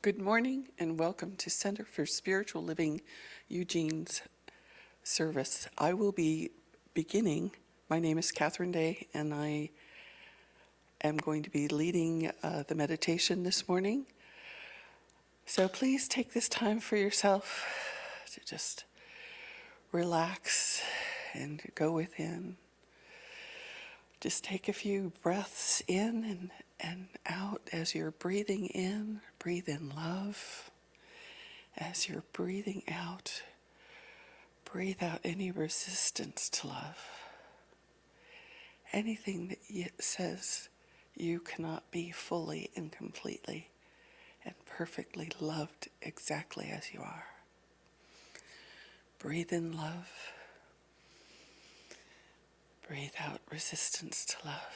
Good morning and welcome to Center for Spiritual Living Eugene's service. I will be beginning. My name is Catherine Day and I am going to be leading the meditation this morning. So please take this time for yourself to just relax and go within. Just take a few breaths in and out as you're breathing in. Breathe in love. As you're breathing out, breathe out any resistance to love. Anything that says you cannot be fully and completely and perfectly loved exactly as you are. Breathe in love. Breathe out resistance to love.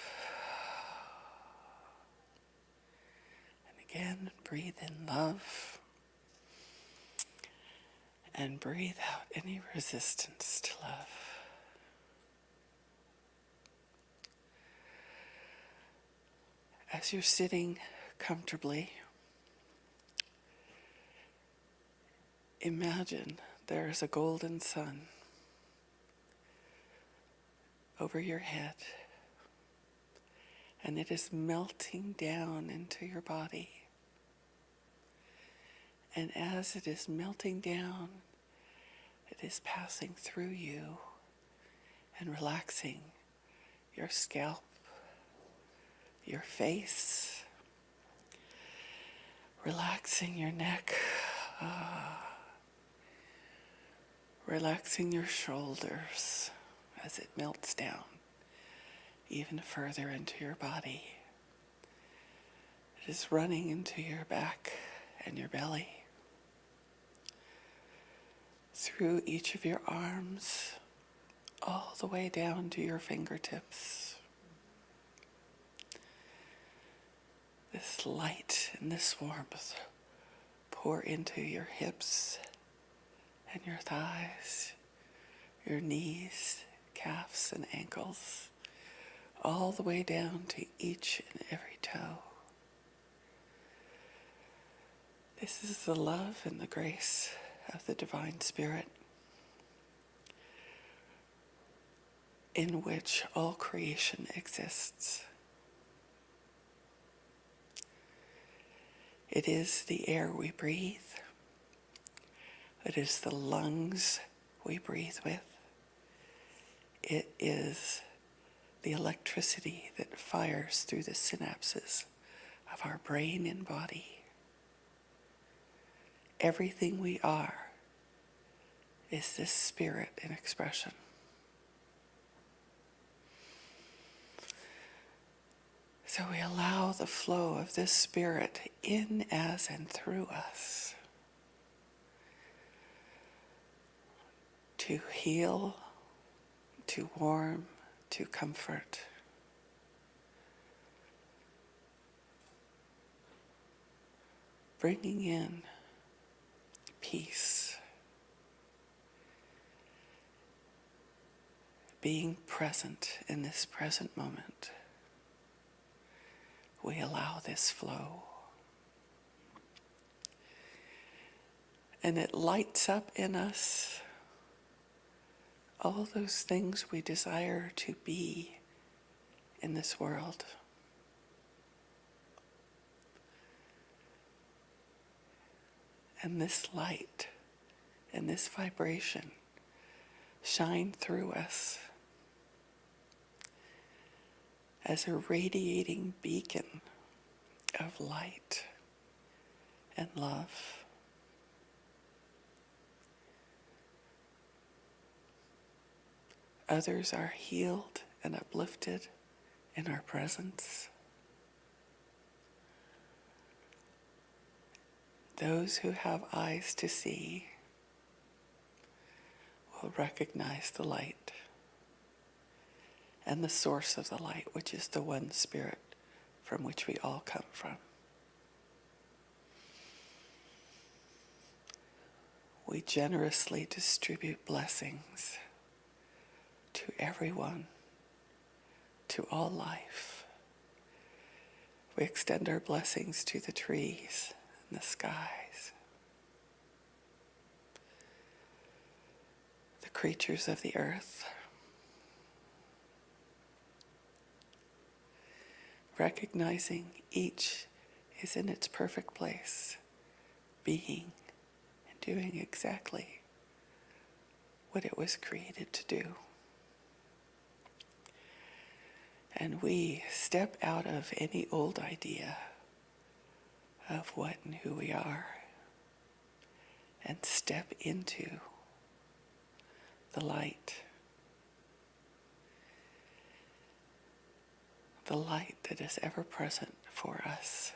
And again, breathe in love. And breathe out any resistance to love. As you're sitting comfortably, imagine there is a golden sun over your head, and it is melting down into your body. And as it is melting down, it is passing through you and relaxing your scalp, your face, relaxing your neck, relaxing your shoulders as it melts down even further into your body. It is running into your back and your belly, through each of your arms, all the way down to your fingertips. This light and this warmth pour into your hips and your thighs, your knees, calves and ankles, all the way down to each and every toe. This is the love and the grace of the Divine Spirit, in which all creation exists. It is the air we breathe. It is the lungs we breathe with. It is the electricity that fires through the synapses of our brain and body. Everything we are is this spirit in expression. So we allow the flow of this spirit in, as, and through us to heal, to warm, to comfort. Bringing in peace. Being present in this present moment. We allow this flow. And it lights up in us all those things we desire to be in this world. And this light and this vibration shine through us as a radiating beacon of light and love. Others are healed and uplifted in our presence. Those who have eyes to see will recognize the light and the source of the light, which is the one spirit from which we all come from. We generously distribute blessings to everyone, to all life. We extend our blessings to the trees the skies, the creatures of the earth, recognizing each is in its perfect place, being and doing exactly what it was created to do. And we step out of any old idea of what and who we are and step into the light that is ever present for us.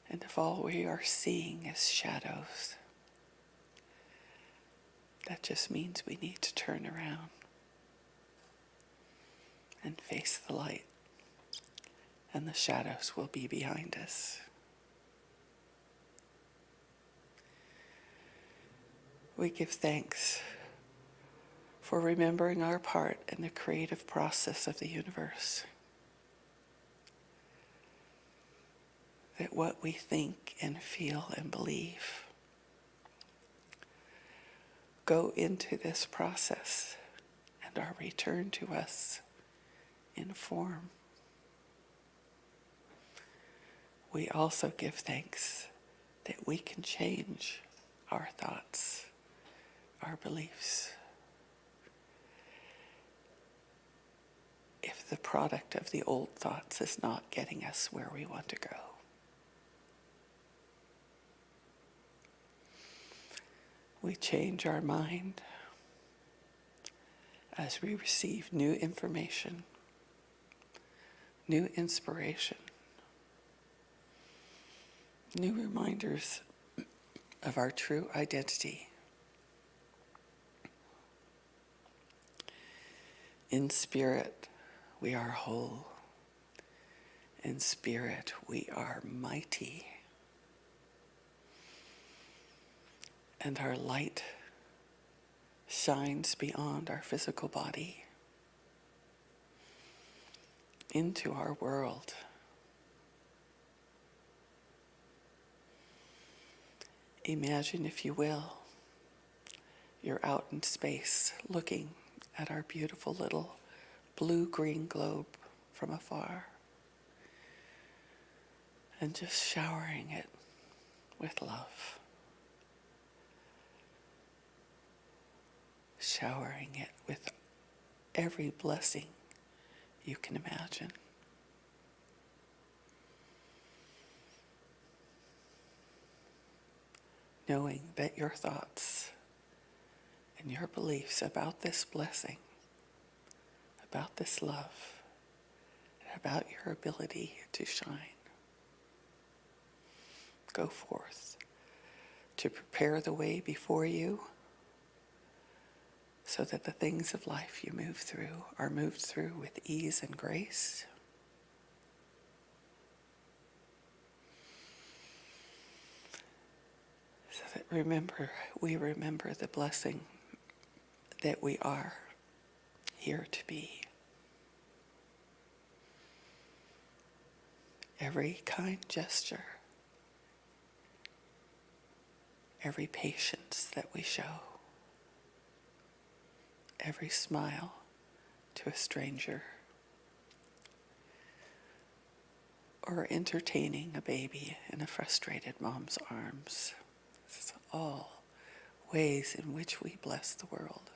And if all we are seeing is shadows, that just means we need to turn around and face the light, and the shadows will be behind us. We give thanks for remembering our part in the creative process of the universe. That what we think and feel and believe go into this process and are returned to us in form. We also give thanks that we can change our thoughts, our beliefs. If the product of the old thoughts is not getting us where we want to go. We change our mind as we receive new information, new inspiration, new reminders of our true identity. In spirit, we are whole. In spirit, we are mighty. And our light shines beyond our physical body into our world. Imagine, if you will, you're out in space looking at our beautiful little blue-green globe from afar and just showering it with love. Showering it with every blessing you can imagine. Knowing that your thoughts and your beliefs about this blessing, about this love, and about your ability to shine, go forth to prepare the way before you so that the things of life you move through are moved through with ease and grace. So that we remember the blessing that we are here to be. Every kind gesture, every patience that we show, every smile to a stranger, or entertaining a baby in a frustrated mom's arms. This is all ways in which we bless the world.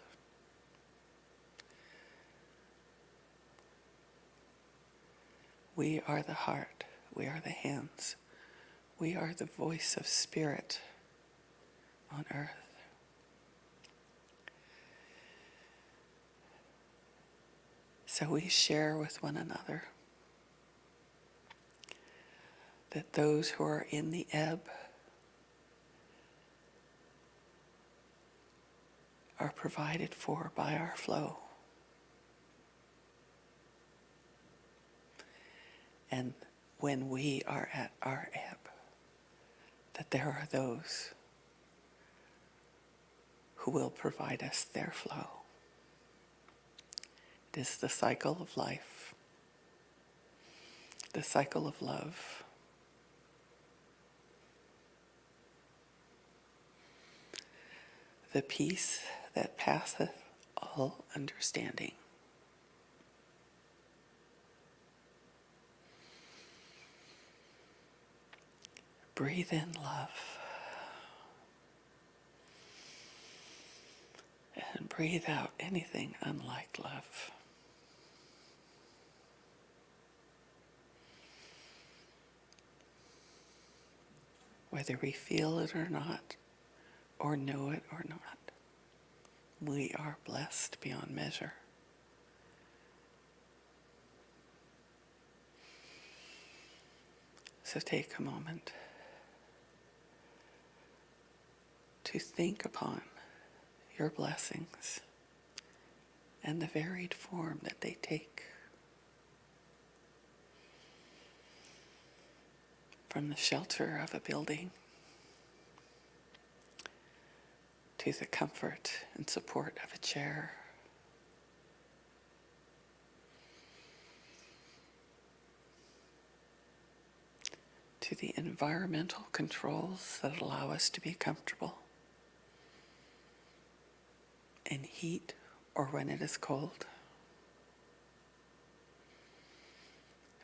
We are the heart, we are the hands, we are the voice of spirit on earth. So we share with one another that those who are in the ebb are provided for by our flow. And when we are at our ebb, that there are those who will provide us their flow. It is the cycle of life, the cycle of love, the peace that passeth all understanding. Breathe in love. And breathe out anything unlike love. Whether we feel it or not, or know it or not, we are blessed beyond measure. So take a moment to think upon your blessings and the varied form that they take. From the shelter of a building to the comfort and support of a chair, to the environmental controls that allow us to be comfortable in heat or when it is cold.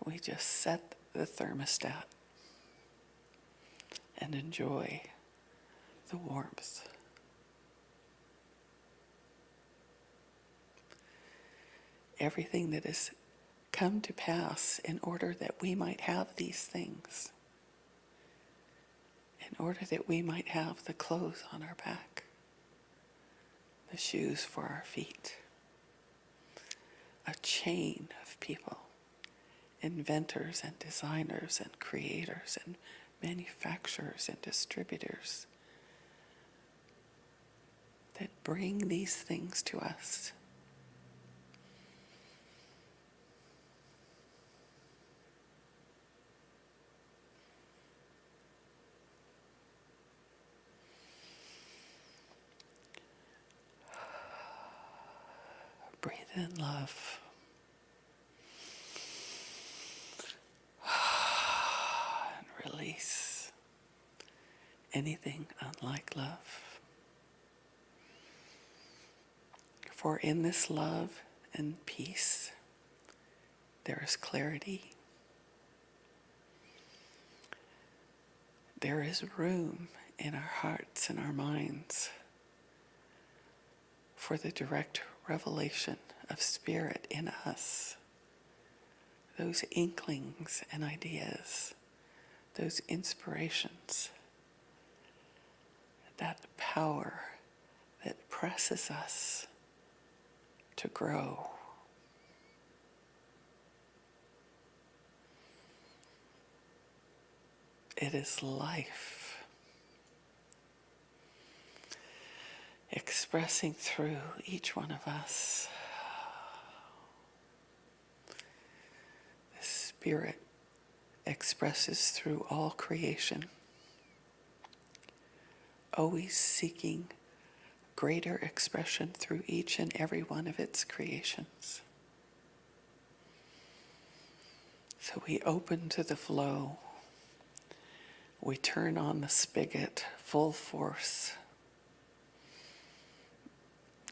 We just set the thermostat and enjoy the warmth. Everything that has come to pass in order that we might have these things, in order that we might have the clothes on our back, the shoes for our feet, a chain of people, inventors and designers and creators and manufacturers and distributors that bring these things to us. Breathe in love. And release anything unlike love. For in this love and peace, there is clarity. There is room in our hearts and our minds for the direct revelation of Spirit in us, those inklings and ideas, those inspirations, that power that presses us to grow. It is life expressing through each one of us. The Spirit expresses through all creation, always seeking greater expression through each and every one of its creations. So we open to the flow. We turn on the spigot full force.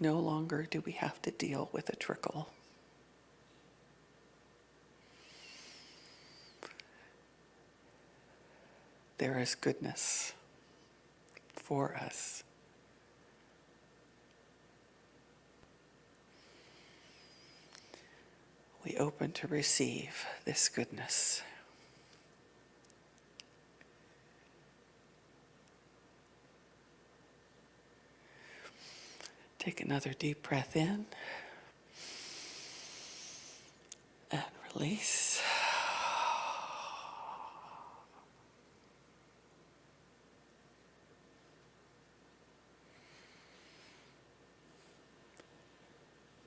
No longer do we have to deal with a trickle. There is goodness for us. We open to receive this goodness. Take another deep breath in and release.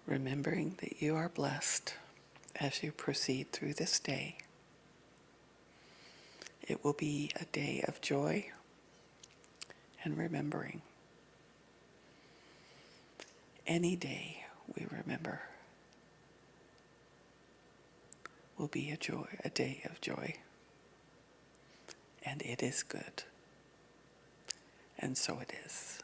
Remembering that you are blessed as you proceed through this day. It will be a day of joy and remembering. Any day we remember will be a day of joy. And it is good. And so it is.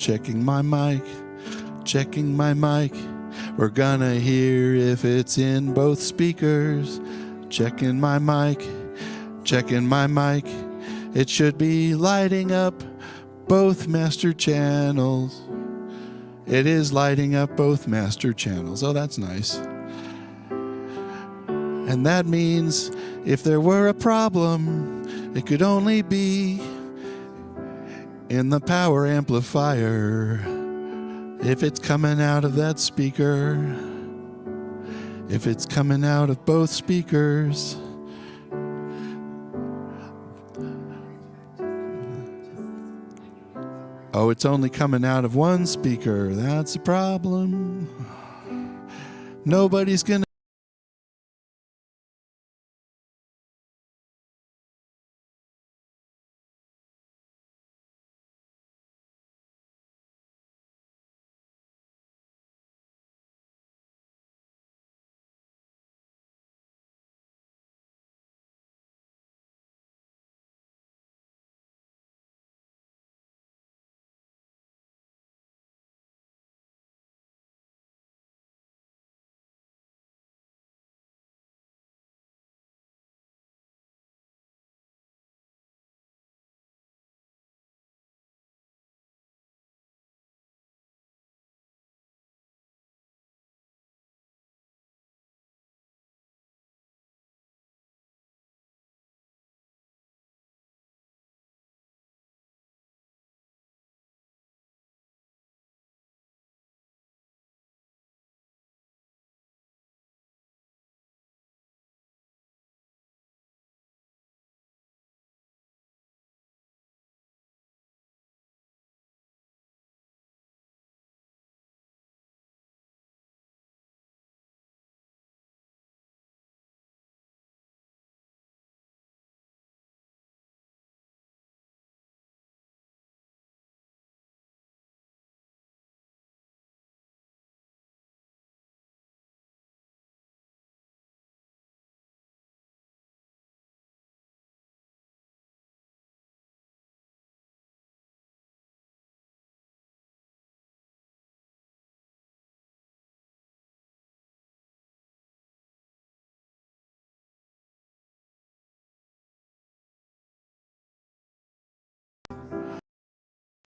checking my mic, checking my mic. We're gonna hear if it's in both speakers. Checking my mic, checking my mic. It should be lighting up both master channels. It is lighting up both master channels. Oh, that's nice. And that means if there were a problem, it could only be in the power amplifier. If it's coming out of that speaker, if it's coming out of both speakers, oh, it's only coming out of one speaker. That's a problem. Nobody's gonna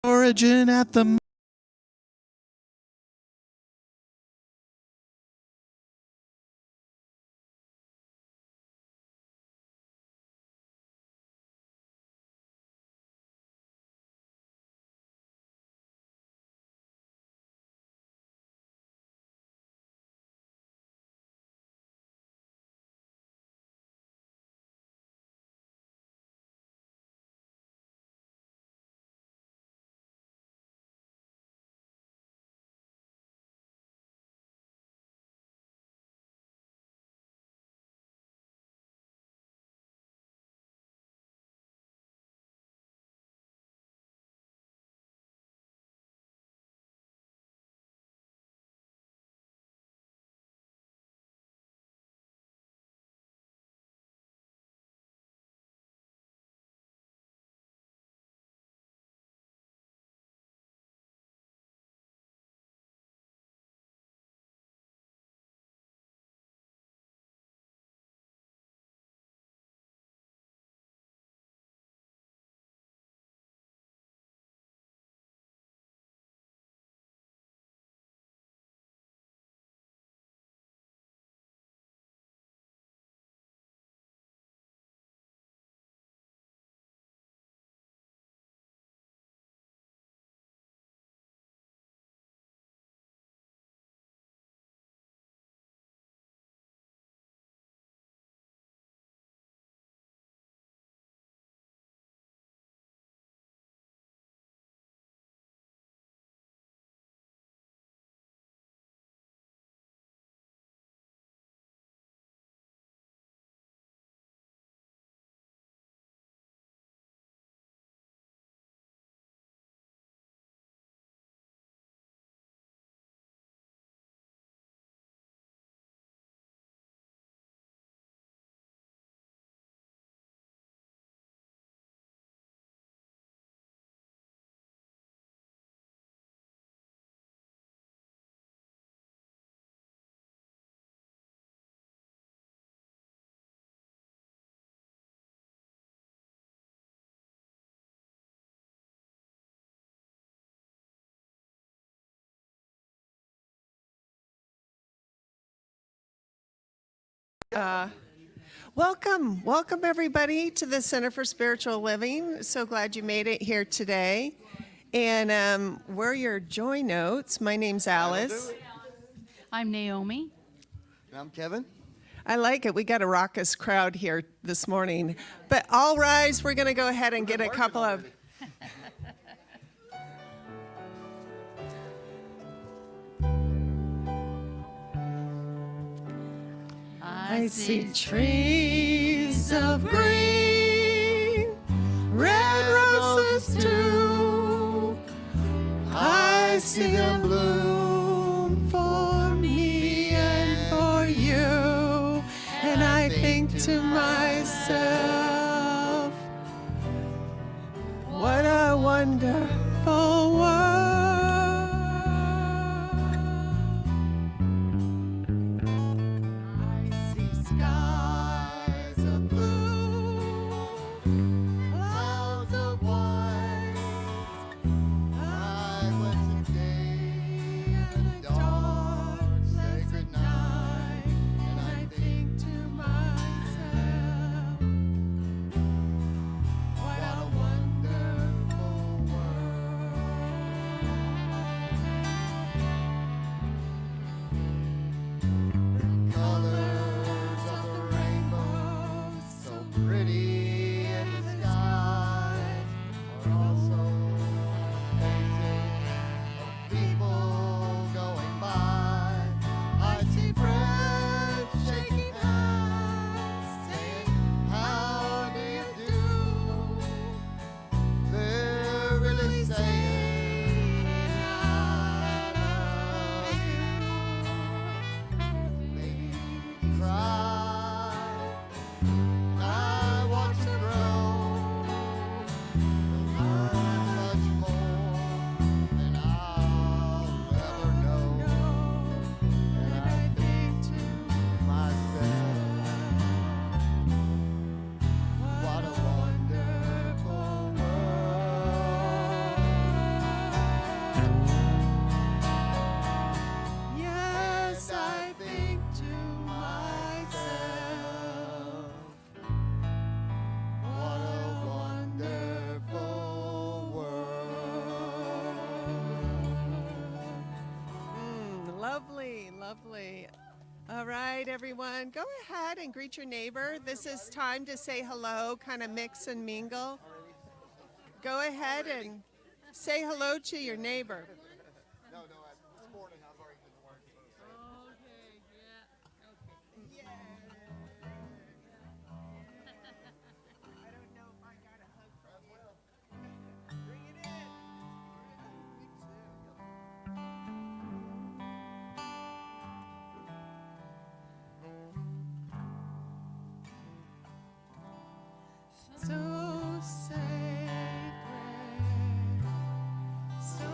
origin at the Welcome everybody to the Center for Spiritual Living. So glad you made it here today. And we're your joy notes. My name's Alice. I'm Naomi. And I'm Kevin. I like it. We got a raucous crowd here this morning. But all rise, we're going to go ahead and get a couple of... I see trees of green, red roses too. I see them bloom for me and for you. And I think to myself, what a wonderful world. I see skies of blue, clouds of white. I was a day and a dark, sacred night, and I think to myself, what a wonderful world. The colors of the rainbow, so pretty in the sky, are also faces of people going by. I see friends shaking hands, saying, how do you do? They're really saying, I love you. Make me cry. I want to grow and learn much more than I'll ever know. And I think to myself, what a wonderful world. Yes, I think to myself, what a wonderful world. Lovely, lovely. All right, everyone, go ahead and greet your neighbor. This is time to say hello, kind of mix and mingle. Go ahead and say hello to your neighbor. No, this morning I've already been working. I don't know if I got a hug from you. Bring it in. So sacred, so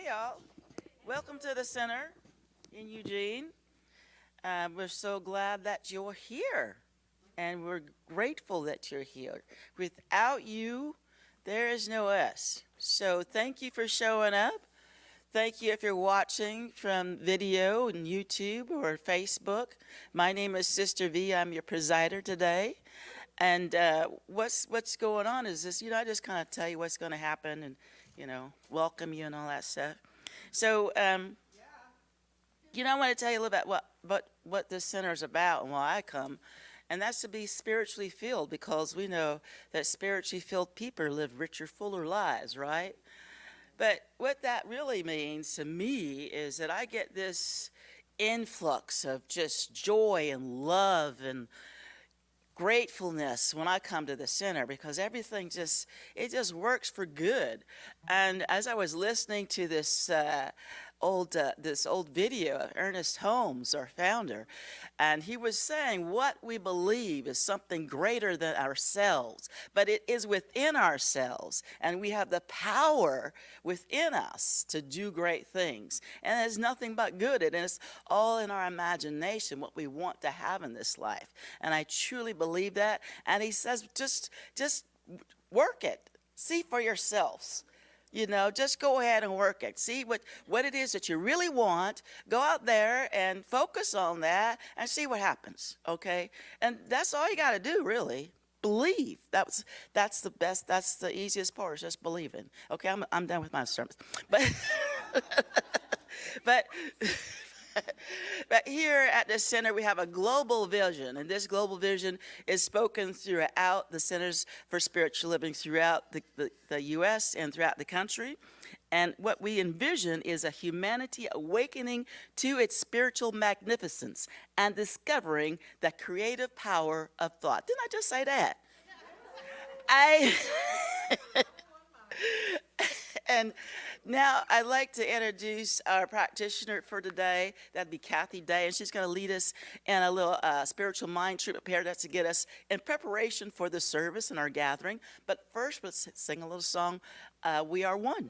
y'all. Welcome to the center in Eugene. We're so glad that you're here, and we're grateful that you're here. Without you, there is no us. So thank you for showing up. Thank you if you're watching from video and YouTube or Facebook. My name is Sister V. I'm your presider today. And what's going on is this, I just kind of tell you what's going to happen and, welcome you and all that stuff. So, I want to tell you a little bit what this center is about and why I come. And that's to be spiritually filled, because we know that spiritually filled people live richer, fuller lives, right? But what that really means to me is that I get this influx of just joy and love and gratefulness when I come to the center, because everything just works for good. And as I was listening to this old video of Ernest Holmes, our founder, and he was saying what we believe is something greater than ourselves, but it is within ourselves, and we have the power within us to do great things. And it's nothing but good. It is all in our imagination, what we want to have in this life. And I truly believe that. And he says, just work it. See for yourselves. Just go ahead and work it. See what it is that you really want. Go out there and focus on that and see what happens, okay? And that's all you got to do, really. Believe. That's the best. That's the easiest part, is just believing. Okay, I'm done with my sermon. But but but here at the center, we have a global vision, and this global vision is spoken throughout the Centers for Spiritual Living throughout the U.S. and throughout the country. And what we envision is a humanity awakening to its spiritual magnificence and discovering the creative power of thought. Didn't I just say that? And now I'd like to introduce our practitioner for today. That'd be Kathy Day, and she's going to lead us in a little spiritual mind trip up here. That's to get us in preparation for the service and our gathering. But first, let's sing a little song, We Are One.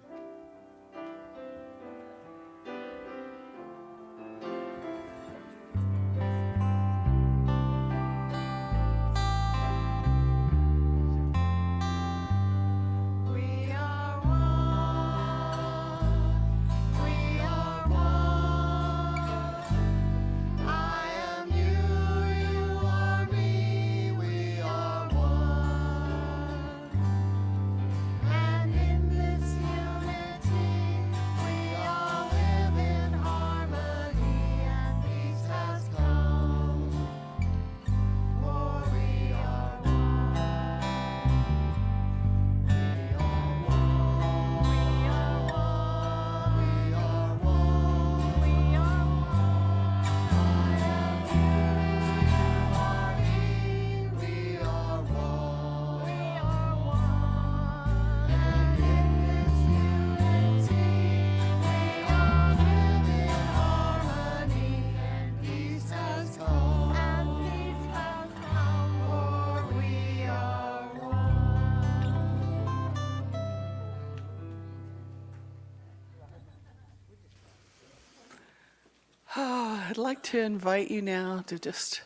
I'd like to invite you now to just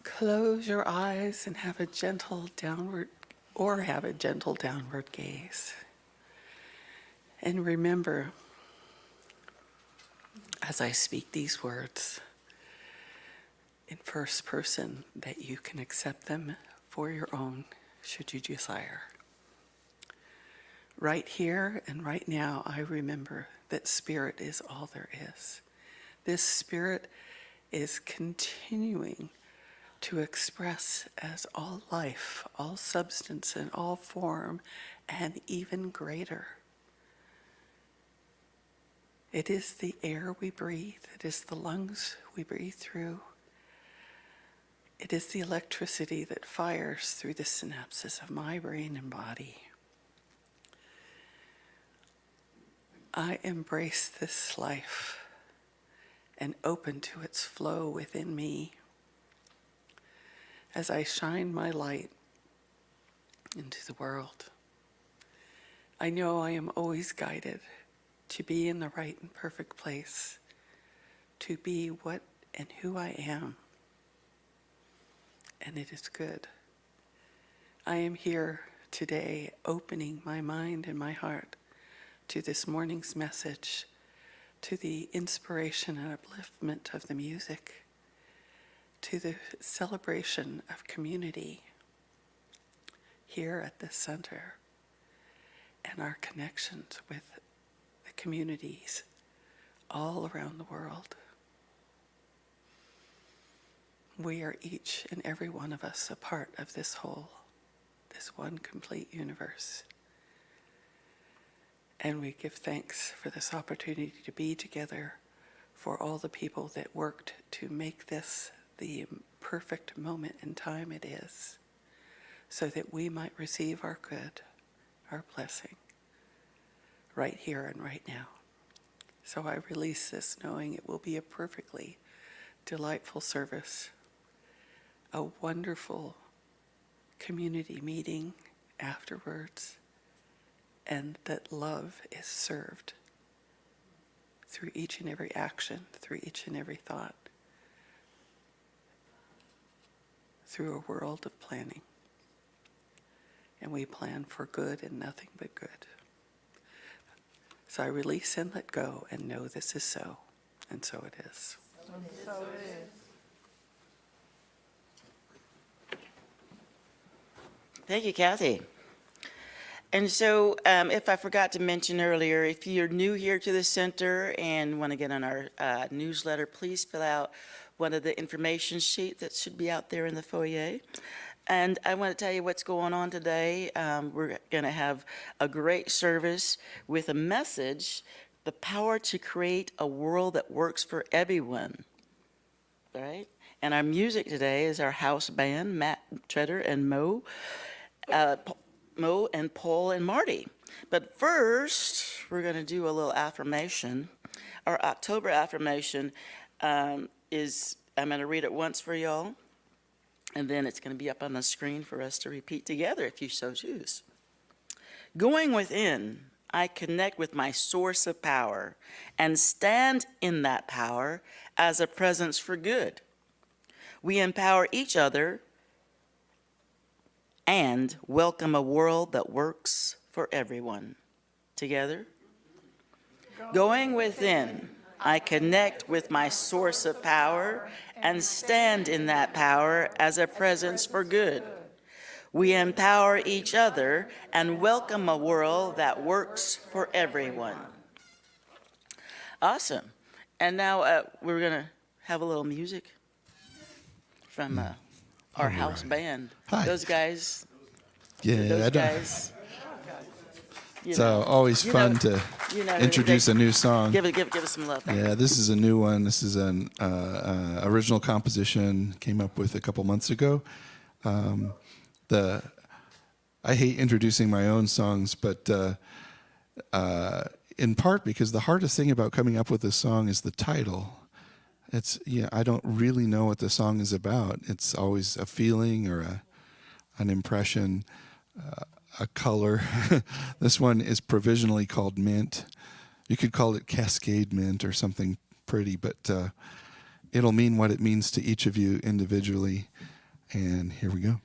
close your eyes and have a gentle downward gaze. And remember, as I speak these words in first person, that you can accept them for your own, should you desire. Right here and right now, I remember that spirit is all there is. This spirit is continuing to express as all life, all substance, and all form, and even greater. It is the air we breathe. It is the lungs we breathe through. It is the electricity that fires through the synapses of my brain and body. I embrace this life and open to its flow within me as I shine my light into the world. I know I am always guided to be in the right and perfect place, to be what and who I am. And it is good. I am here today opening my mind and my heart to this morning's message, to the inspiration and upliftment of the music, to the celebration of community here at this center, and our connections with the communities all around the world. We are each and every one of us a part of this whole, this one complete universe. And we give thanks for this opportunity to be together, for all the people that worked to make this the perfect moment in time it is, so that we might receive our good, our blessing, right here and right now. So I release this knowing it will be a perfectly delightful service, a wonderful community meeting afterwards, and that love is served through each and every action, through each and every thought, through a world of planning. And we plan for good and nothing but good. So I release and let go and know this is so, and so it is. And so it is. Thank you, Kathy. And so if I forgot to mention earlier, if you're new here to the center and want to get on our newsletter, please fill out one of the information sheet that should be out there in the foyer. And I want to tell you what's going on today. We're going to have a great service with a message, the power to create a world that works for everyone. All right? And our music today is our house band, Matt Treader and Mo and Paul and Marty. But first, we're going to do a little affirmation. Our October affirmation is, I'm going to read it once for y'all, and then it's going to be up on the screen for us to repeat together if you so choose. Going within, I connect with my source of power and stand in that power as a presence for good. We empower each other and welcome a world that works for everyone. Together? Going within, I connect with my source of power and stand in that power as a presence for good. We empower each other and welcome a world that works for everyone. Awesome. And now we're going to have a little music from our house band. Hi. Those guys. Yeah, Those I don't. guys. You It's know, always you fun know- to you know, introduce they- a new song. Give us some love. Yeah, this is a new one. This is an original composition. Came up with a couple months ago. I hate introducing my own songs, but in part because the hardest thing about coming up with a song is the title. I don't really know what the song is about. It's always a feeling or an impression, a color. This one is provisionally called Mint. You could call it Cascade Mint or something pretty, but it'll mean what it means to each of you individually. And here we go.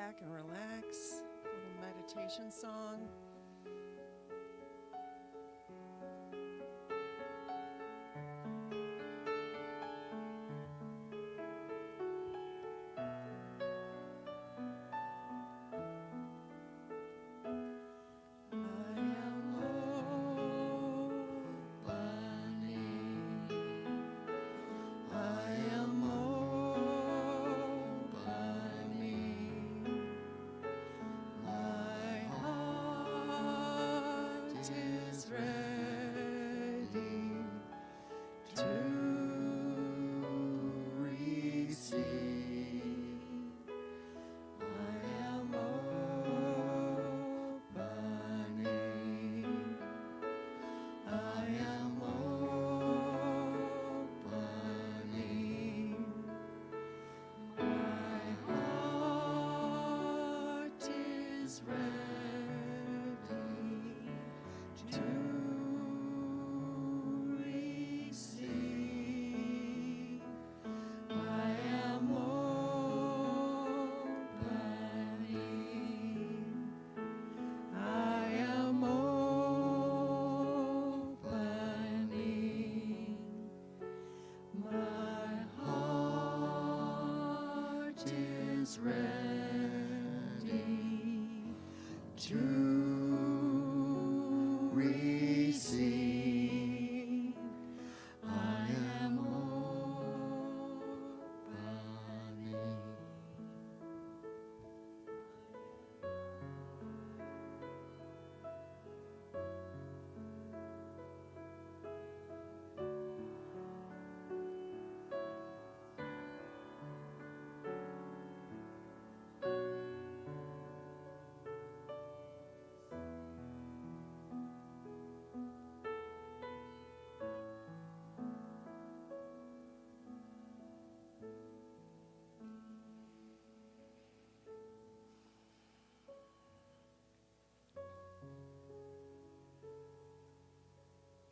back and relax. A little meditation song.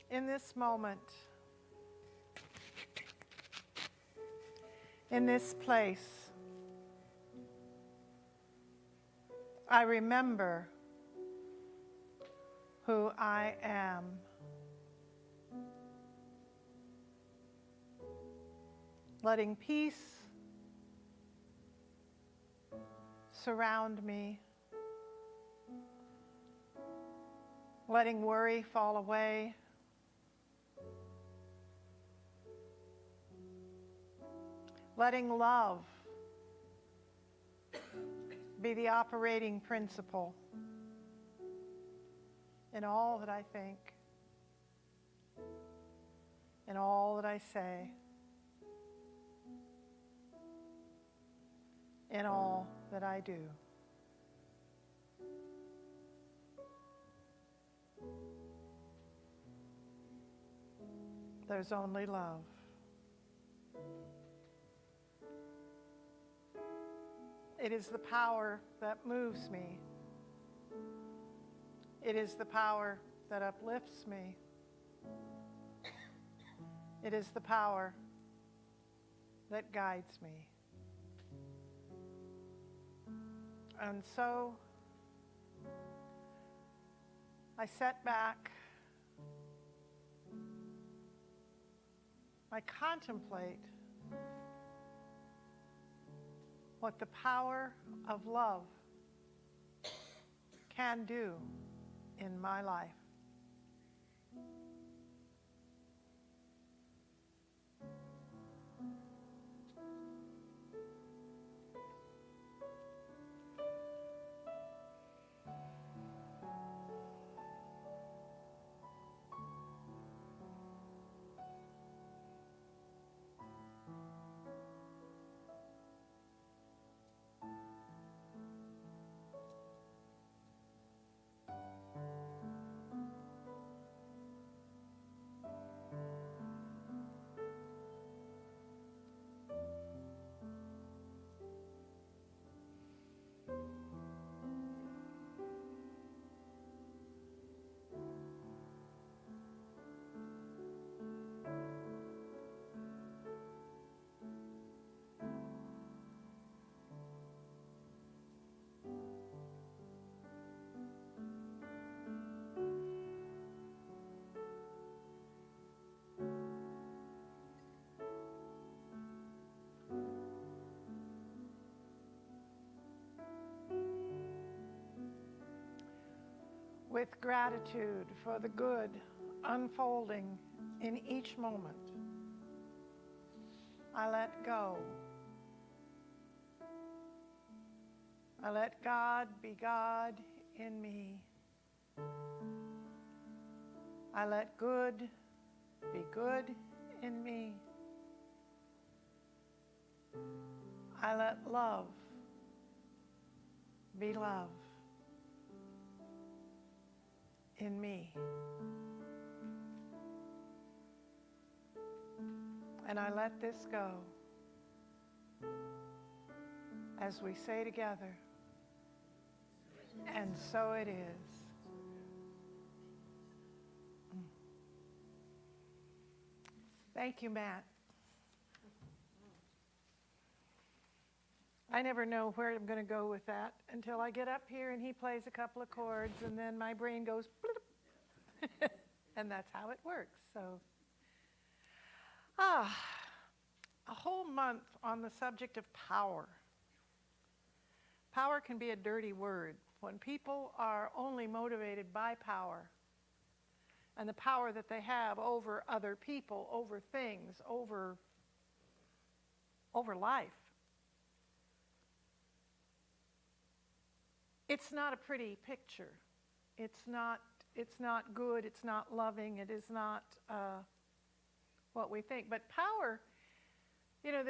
In this moment, in this place, I remember who I am. Letting peace surround me, letting worry fall away. Letting love be the operating principle in all that I think, in all that I say, in all that I do. There's only love. It is the power that moves me. It is the power that uplifts me. It is the power that guides me. And so I set back, I contemplate what the power of love can do in my life. with gratitude for the good unfolding in each moment. I let go. I let God be God in me. I let good be good in me. I let love be love in me. And I let this go as we say together, and so it is. Thank you, Matt. I never know where I'm going to go with that until I get up here and he plays a couple of chords and then my brain goes bloop. And that's how it works. So, a whole month on the subject of power. Power can be a dirty word. When people are only motivated by power and the power that they have over other people, over things, over life, it's not a pretty picture. It's not good, it's not loving, it is not what we think. But power, you know,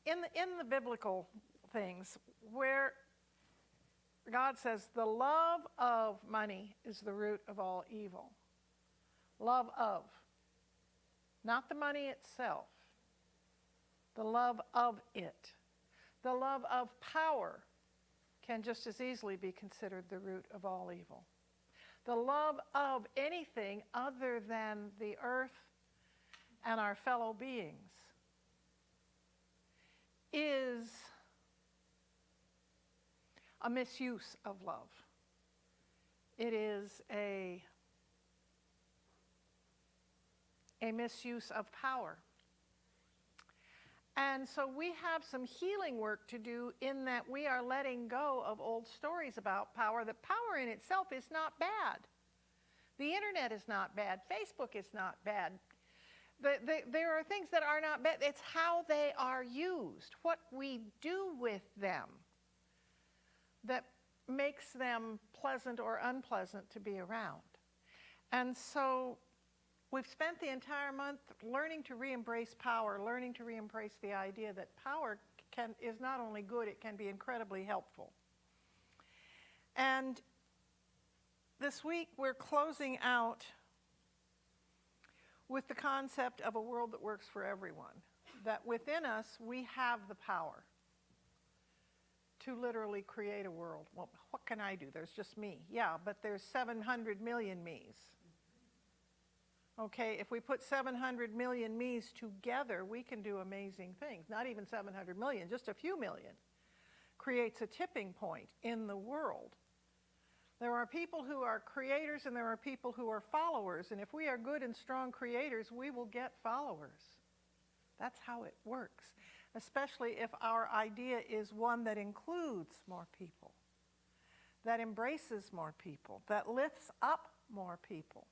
in the biblical things, where God says the love of money is the root of all evil. Love of. Not the money itself. The love of it. The love of power can just as easily be considered the root of all evil. The love of anything other than the earth and our fellow beings is a misuse of love. It is a misuse of power. And so we have some healing work to do in that we are letting go of old stories about power. That power in itself is not bad. The internet is not bad. Facebook is not bad. There are things that are not bad. It's how they are used, what we do with them, that makes them pleasant or unpleasant to be around. And so we've spent the entire month learning to re-embrace power, learning to re-embrace the idea that power is not only good, it can be incredibly helpful. And this week we're closing out with the concept of a world that works for everyone, that within us we have the power to literally create a world. Well, what can I do? There's just me. Yeah, but there's 700 million me's. Okay, if we put 700 million me's together, we can do amazing things. Not even 700 million, just a few million creates a tipping point in the world. There are people who are creators and there are people who are followers. And if we are good and strong creators, we will get followers. That's how it works, especially if our idea is one that includes more people, that embraces more people, that lifts up more people.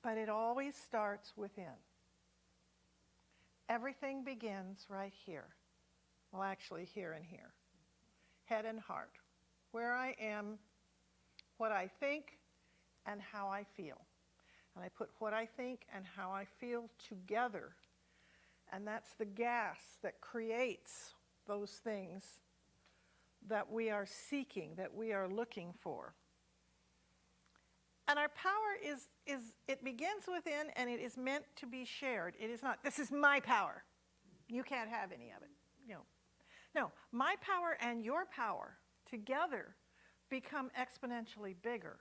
But it always starts within. Everything begins right here. Well, actually, here and here. Head and heart. Where I am, what I think, and how I feel. And I put what I think and how I feel together. And that's the gas that creates those things that we are seeking, that we are looking for. And our power it begins within and it is meant to be shared. It is not, this is my power. You can't have any of it. No, my power and your power together become exponentially bigger.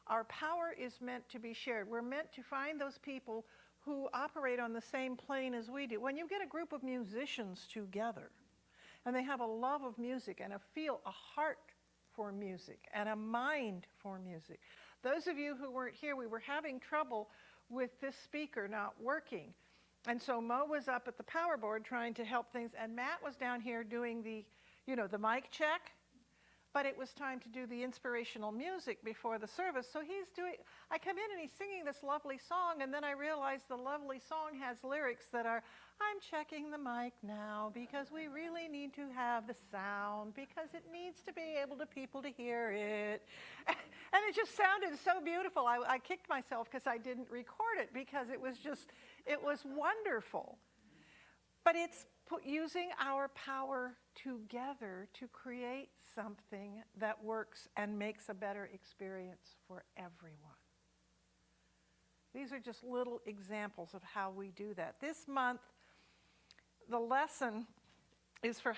Our power is meant to be shared. We're meant to find those people who operate on the same plane as we do. When you get a group of musicians together and they have a love of music and a heart for music and a mind for music. Those of you who weren't here, we were having trouble with this speaker not working. And so Mo was up at the power board trying to help things, and Matt was down here doing the mic check. but it was time to do the inspirational music before the service. So I come in and he's singing this lovely song, and then I realize the lovely song has lyrics that are, I'm checking the mic now because we really need to have the sound because it needs to be able to people to hear it. And it just sounded so beautiful. I kicked myself because I didn't record it because it was wonderful. But it's using our power together to create something that works and makes a better experience for everyone. These are just little examples of how we do that. This month, the lesson is for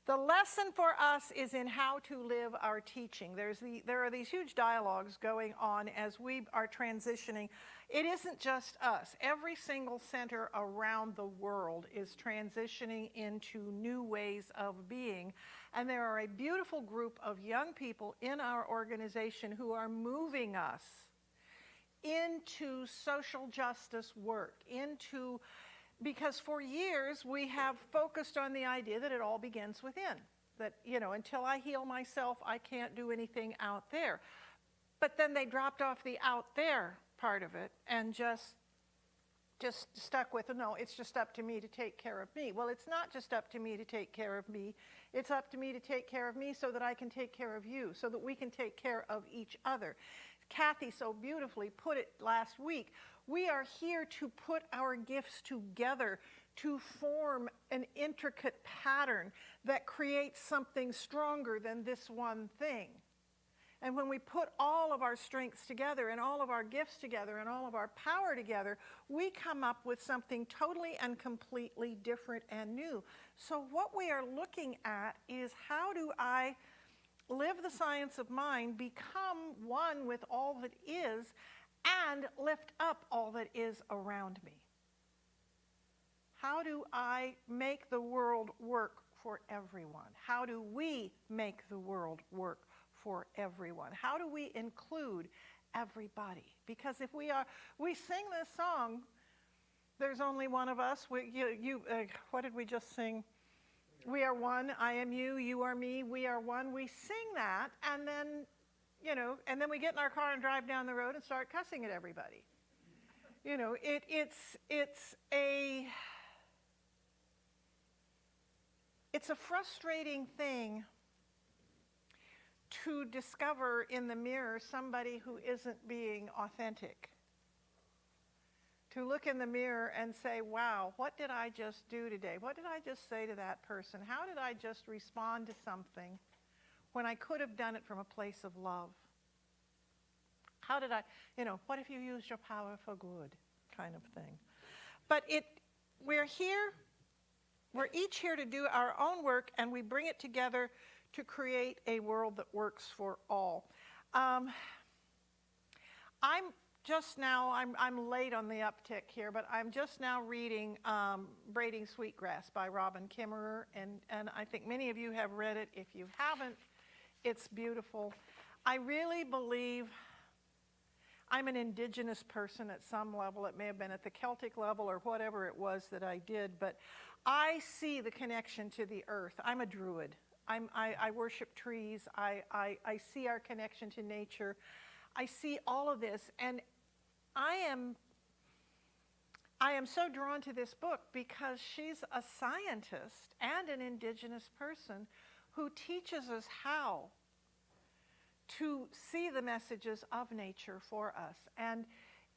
the lesson for us is in how to live our teaching. There are these huge dialogues going on as we are transitioning. It isn't just us. Every single center around the world is transitioning into new ways of being. And there are a beautiful group of young people in our organization who are moving us into social justice work, because for years we have focused on the idea that it all begins within. That, until I heal myself, I can't do anything out there. But then they dropped off the out there part of it and just stuck with, no, it's just up to me to take care of me. Well, it's not just up to me to take care of me. It's up to me to take care of me so that I can take care of you, so that we can take care of each other. Kathy so beautifully put it last week. We are here to put our gifts together to form an intricate pattern that creates something stronger than this one thing. And when we put all of our strengths together and all of our gifts together and all of our power together, we come up with something totally and completely different and new. So what we are looking at is, how do I live the science of mind, become one with all that is, and lift up all that is around me? How do I make the world work for everyone? How do we make the world work for everyone? How do we include everybody? Because if we sing this song, there's only one of us. What did we just sing? We are one, I am you, you are me, we are one. We sing that, and then, and then we get in our car and drive down the road and start cussing at everybody. It's a frustrating thing to discover in the mirror somebody who isn't being authentic. To look in the mirror and say, wow, what did I just do today? What did I just say to that person? How did I just respond to something when I could have done it from a place of love? How did I, what if you used your power for good, kind of thing. But we're each here to do our own work, and we bring it together to create a world that works for all. I'm late on the uptick here, but I'm just now reading Braiding Sweetgrass by Robin Kimmerer, and I think many of you have read it. If you haven't, it's beautiful. I really believe I'm an indigenous person at some level. It may have been at the Celtic level or whatever it was that I did, but I see the connection to the earth. I'm a druid. I worship trees. I see our connection to nature. I see all of this, and I am so drawn to this book because she's a scientist and an indigenous person who teaches us how to see the messages of nature for us. And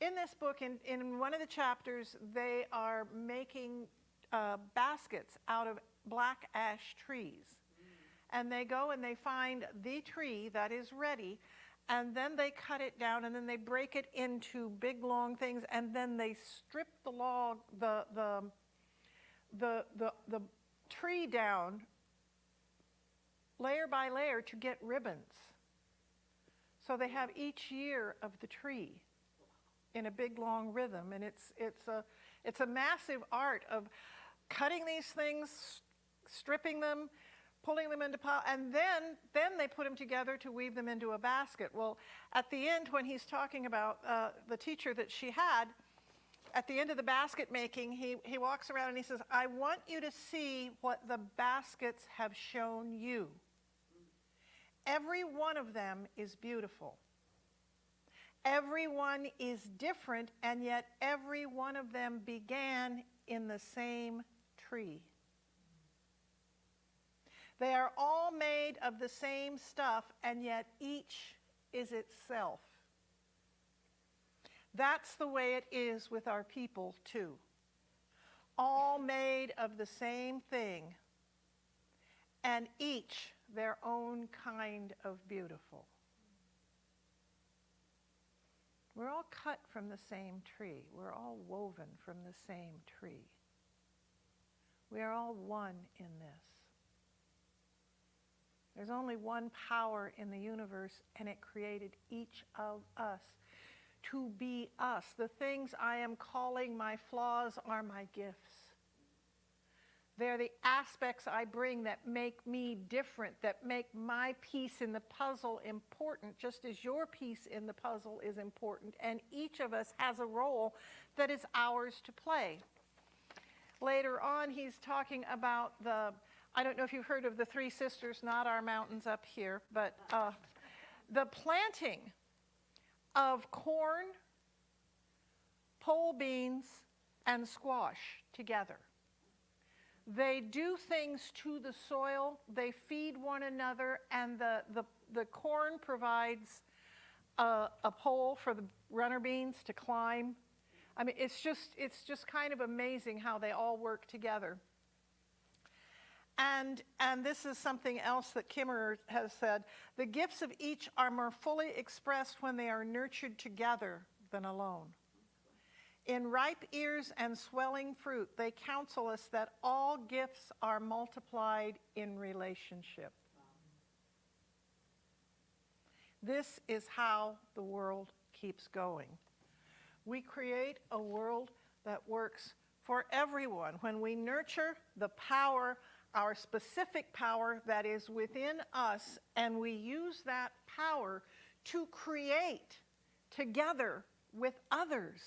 in this book, in one of the chapters, they are making baskets out of black ash trees. And they go and they find the tree that is ready, and then they cut it down, and then they break it into big long things, and then they strip the tree down layer by layer to get ribbons. So they have each year of the tree in a big long rhythm, and it's a massive art of cutting these things, stripping them, pulling them into pile, and then they put them together to weave them into a basket. Well, at the end, when he's talking about the teacher that she had, at the end of the basket making, he walks around and he says, I want you to see what the baskets have shown you. Every one of them is beautiful. Every one is different, and yet every one of them began in the same tree. They are all made of the same stuff, and yet each is itself. That's the way it is with our people, too. All made of the same thing, and each their own kind of beautiful. We're all cut from the same tree. We're all woven from the same tree. We are all one in this. There's only one power in the universe, and it created each of us to be us. The things I am calling my flaws are my gifts. They're the aspects I bring that make me different, that make my piece in the puzzle important, just as your piece in the puzzle is important. And each of us has a role that is ours to play. Later on, he's talking about I don't know if you've heard of the Three Sisters, not our mountains up here, but the planting of corn, pole beans, and squash together. They do things to the soil, they feed one another, and the corn provides a pole for the runner beans to climb. I mean, it's just kind of amazing how they all work together. And this is something else that Kimmerer has said. The gifts of each are more fully expressed when they are nurtured together than alone. In ripe ears and swelling fruit, they counsel us that all gifts are multiplied in relationship. This is how the world keeps going. We create a world that works for everyone. When we nurture the power, our specific power that is within us, and we use that power to create together with others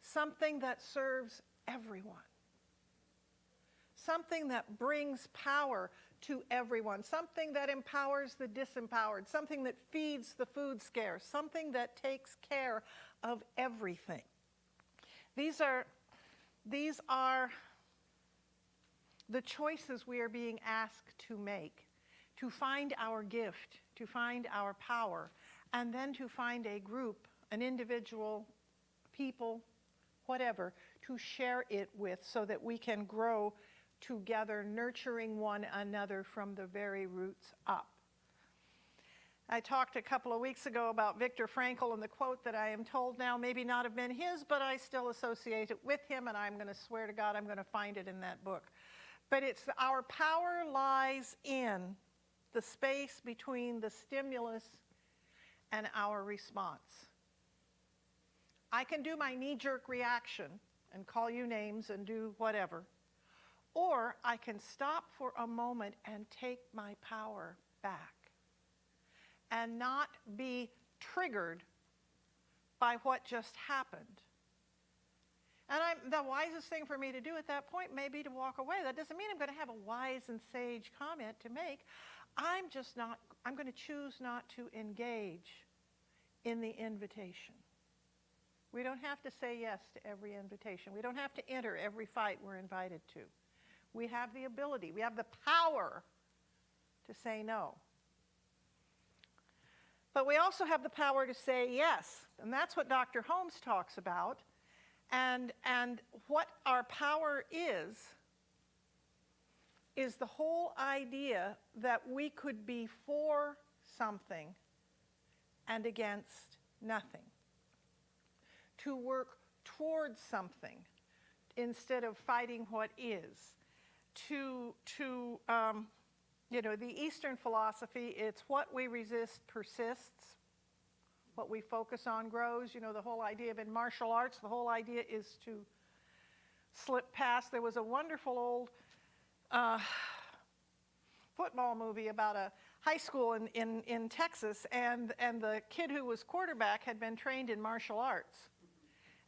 something that serves everyone, something that brings power to everyone, something that empowers the disempowered, something that feeds the food scarce, something that takes care of everything. These are the choices we are being asked to make, to find our gift, to find our power, and then to find a group, an individual, people, whatever, to share it with so that we can grow together, nurturing one another from the very roots up. I talked a couple of weeks ago about Viktor Frankl and the quote that I am told now maybe not have been his, but I still associate it with him, and I'm going to swear to God I'm going to find it in that book. But it's our power lies in the space between the stimulus and our response. I can do my knee-jerk reaction and call you names and do whatever, or I can stop for a moment and take my power back and not be triggered by what just happened. And the wisest thing for me to do at that point may be to walk away. That doesn't mean I'm going to have a wise and sage comment to make. I'm going to choose not to engage in the invitation. We don't have to say yes to every invitation. We don't have to enter every fight we're invited to. We have the ability, we have the power to say no. But we also have the power to say yes, and that's what Dr. Holmes talks about. And what our power is the whole idea that we could be for something and against nothing. To work towards something instead of fighting what is. The Eastern philosophy, it's what we resist persists, what we focus on grows. The whole idea of in martial arts, the whole idea is to slip past. There was a wonderful old football movie about a high school in Texas, and the kid who was quarterback had been trained in martial arts.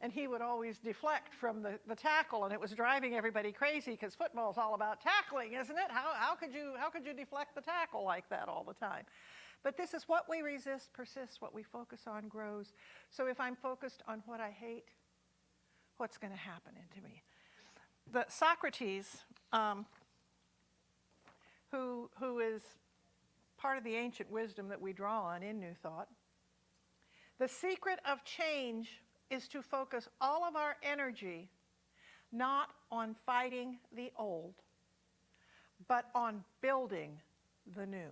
and he would always deflect from the tackle, and it was driving everybody crazy because football's all about tackling, isn't it? How could you deflect the tackle like that all the time? But this is what we resist persists, what we focus on grows. So if I'm focused on what I hate, what's going to happen into me? The Socrates, who is part of the ancient wisdom that we draw on in New Thought, the secret of change is to focus all of our energy not on fighting the old, but on building the new.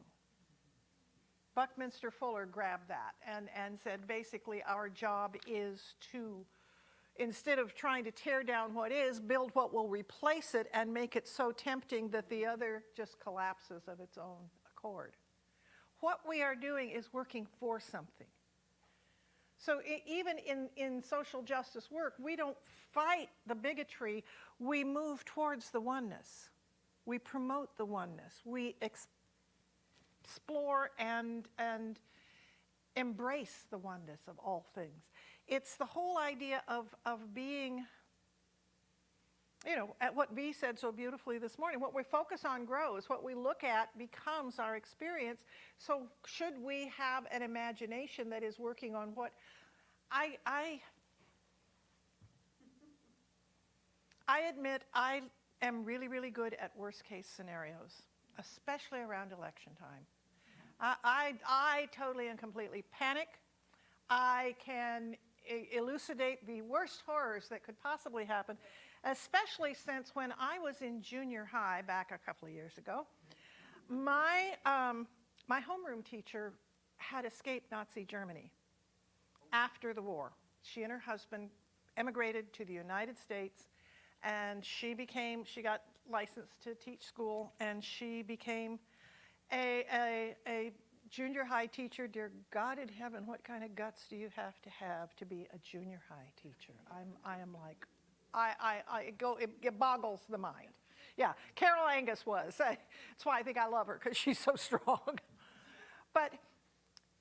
Buckminster Fuller grabbed that and said basically our job is to, instead of trying to tear down what is, build what will replace it and make it so tempting that the other just collapses of its own accord. What we are doing is working for something. So even in social justice work, we don't fight the bigotry, we move towards the oneness. We promote the oneness. We explore and embrace the oneness of all things. It's the whole idea of being, at what V said so beautifully this morning, what we focus on grows, what we look at becomes our experience. So should we have an imagination that is working on what I admit I am really, really good at worst case scenarios, especially around election time. I totally and completely panic. I can elucidate the worst horrors that could possibly happen, especially since when I was in junior high back a couple of years ago, my homeroom teacher had escaped Nazi Germany after the war. She and her husband emigrated to the United States, and she got licensed to teach school, and she became a junior high teacher. Dear God in heaven, what kind of guts do you have to be a junior high teacher? I am like, it boggles the mind. Yeah, Carol Angus was. That's why I think I love her, because she's so strong. But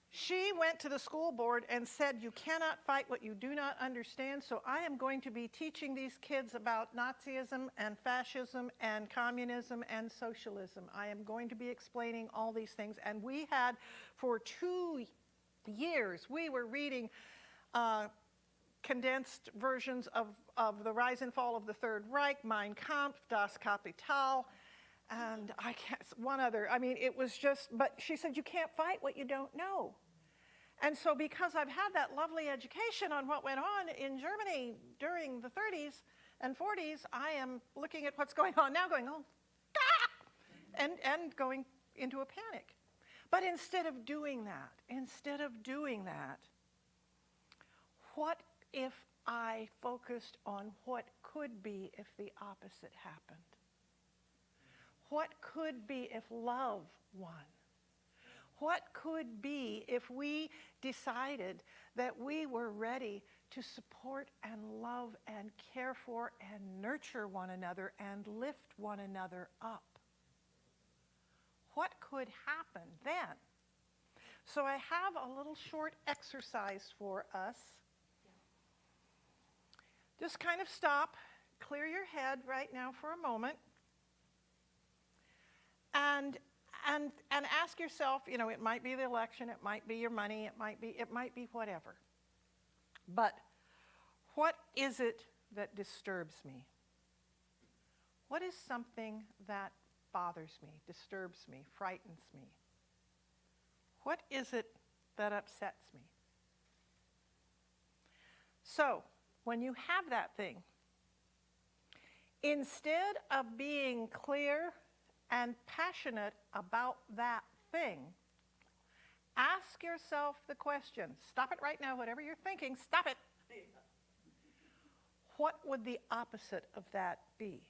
she went to the school board and said, you cannot fight what you do not understand, so I am going to be teaching these kids about Nazism and fascism and communism and socialism. I am going to be explaining all these things. And we had, for 2 years, we were reading condensed versions of The Rise and Fall of the Third Reich, Mein Kampf, Das Kapital, and I can't, one other. I mean, it was just, but she said, you can't fight what you don't know. And so because I've had that lovely education on what went on in Germany during the 30s and 40s, I am looking at what's going on now going, oh, ah! and going into a panic. But instead of doing that, what if I focused on what could be if the opposite happened? What could be if love won? What could be if we decided that we were ready to support and love and care for and nurture one another and lift one another up? What could happen then? So I have a little short exercise for us. Just kind of stop, clear your head right now for a moment, and ask yourself, it might be the election, it might be your money, it might be whatever. But what is it that disturbs me? What is something that bothers me, disturbs me, frightens me? What is it that upsets me? So, when you have that thing, instead of being clear and passionate about that thing, ask yourself the question, stop it right now, whatever you're thinking, stop it. What would the opposite of that be?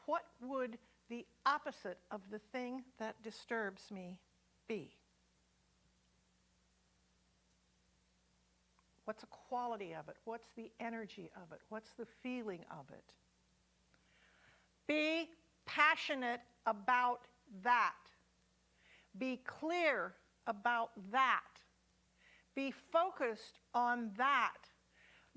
What would the opposite of the thing that disturbs me be? What's the quality of it? What's the energy of it? What's the feeling of it? Be passionate about that. Be clear about that. Be focused on that